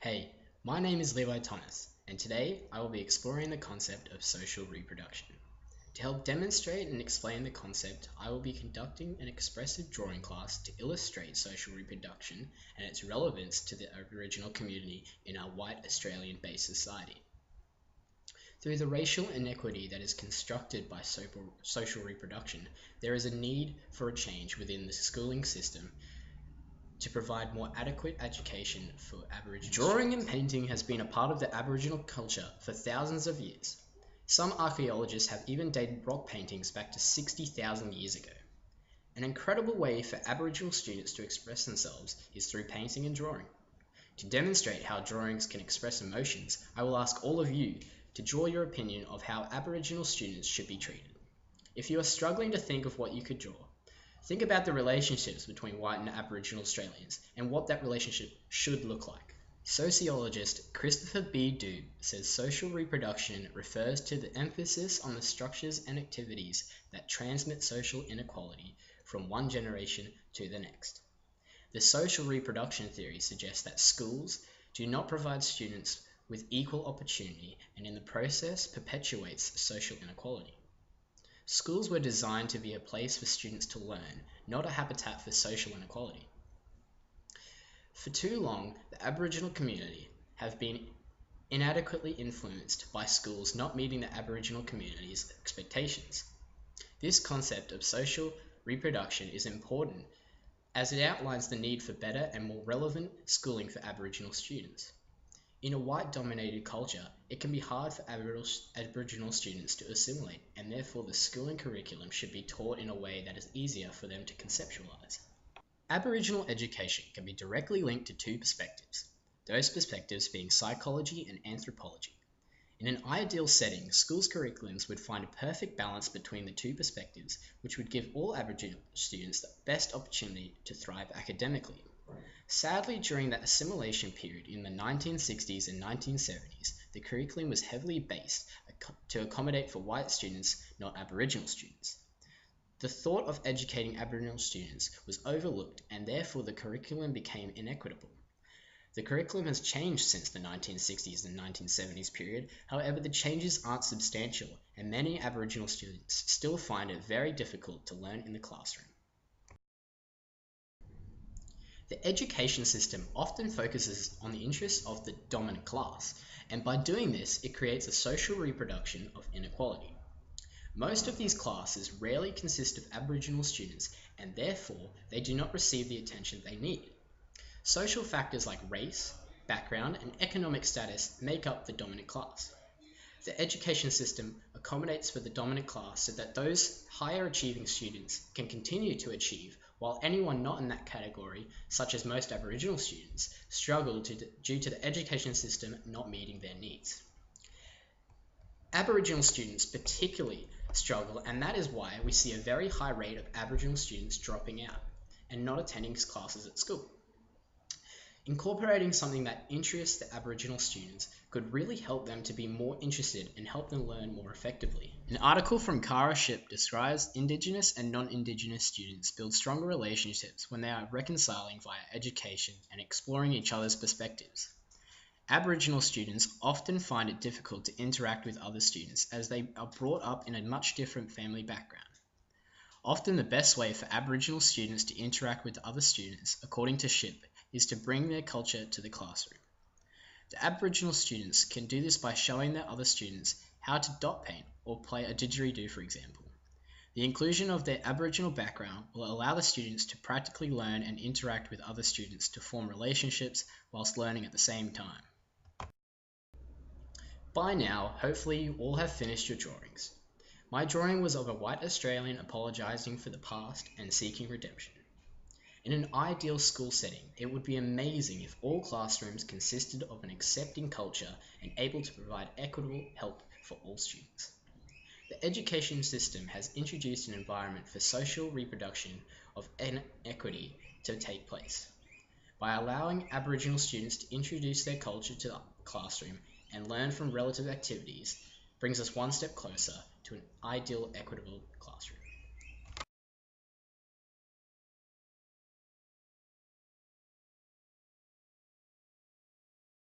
Hey, my name is Levi Thomas, and today I will be exploring the concept of social reproduction. To help demonstrate and explain the concept, I will be conducting an expressive drawing class to illustrate social reproduction and its relevance to the Aboriginal community in our white Australian-based society. Through the racial inequity that is constructed by social reproduction, there is a need for a change within the schooling system to provide more adequate education for Aboriginal Drawing and painting has been a part of the Aboriginal culture for thousands of years. Some archaeologists have even dated rock paintings back to 60,000 years ago. An incredible way for Aboriginal students to express themselves is through painting and drawing. To demonstrate how drawings can express emotions, I will ask all of you to draw your opinion of how Aboriginal students should be treated. If you are struggling to think of what you could draw, think about the relationships between white and Aboriginal Australians and what that relationship should look like. Sociologist Christopher B. Doob says social reproduction refers to the emphasis on the structures and activities that transmit social inequality from one generation to the next. The social reproduction theory suggests that schools do not provide students with equal opportunity and in the process perpetuates social inequality. Schools were designed to be a place for students to learn, not a habitat for social inequality. For too long, the Aboriginal community have been inadequately influenced by schools not meeting the Aboriginal community's expectations. This concept of social reproduction is important as it outlines the need for better and more relevant schooling for Aboriginal students. In a white-dominated culture, it can be hard for Aboriginal students to assimilate, and therefore the schooling curriculum should be taught in a way that is easier for them to conceptualize. Aboriginal education can be directly linked to two perspectives, those perspectives being psychology and anthropology. In an ideal setting, schools' curriculums would find a perfect balance between the two perspectives, which would give all Aboriginal students the best opportunity to thrive academically. Sadly, during the assimilation period in the 1960s and 1970s, the curriculum was heavily based to accommodate for white students, not Aboriginal students. The thought of educating Aboriginal students was overlooked and therefore the curriculum became inequitable. The curriculum has changed since the 1960s and 1970s period, however the changes aren't substantial and many Aboriginal students still find it very difficult to learn in the classroom. The education system often focuses on the interests of the dominant class, and by doing this, it creates a social reproduction of inequality. Most of these classes rarely consist of Aboriginal students, and therefore they do not receive the attention they need. Social factors like race, background, and economic status make up the dominant class. The education system accommodates for the dominant class so that those higher achieving students can continue to achieve, while anyone not in that category, such as most Aboriginal students, struggle due to the education system not meeting their needs. Aboriginal students particularly struggle, and that is why we see a very high rate of Aboriginal students dropping out and not attending classes at school. Incorporating something that interests the Aboriginal students could really help them to be more interested and help them learn more effectively. An article from Kara Ship describes Indigenous and non-Indigenous students build stronger relationships when they are reconciling via education and exploring each other's perspectives. Aboriginal students often find it difficult to interact with other students as they are brought up in a much different family background. Often the best way for Aboriginal students to interact with other students, according to Ship, is to bring their culture to the classroom. The Aboriginal students can do this by showing their other students how to dot paint or play a didgeridoo, for example. The inclusion of their Aboriginal background will allow the students to practically learn and interact with other students to form relationships whilst learning at the same time. By now, hopefully you all have finished your drawings. My drawing was of a white Australian apologising for the past and seeking redemption. In an ideal school setting, it would be amazing if all classrooms consisted of an accepting culture and able to provide equitable help for all students. The education system has introduced an environment for social reproduction of inequity to take place. By allowing Aboriginal students to introduce their culture to the classroom and learn from relative activities, brings us one step closer to an ideal equitable classroom.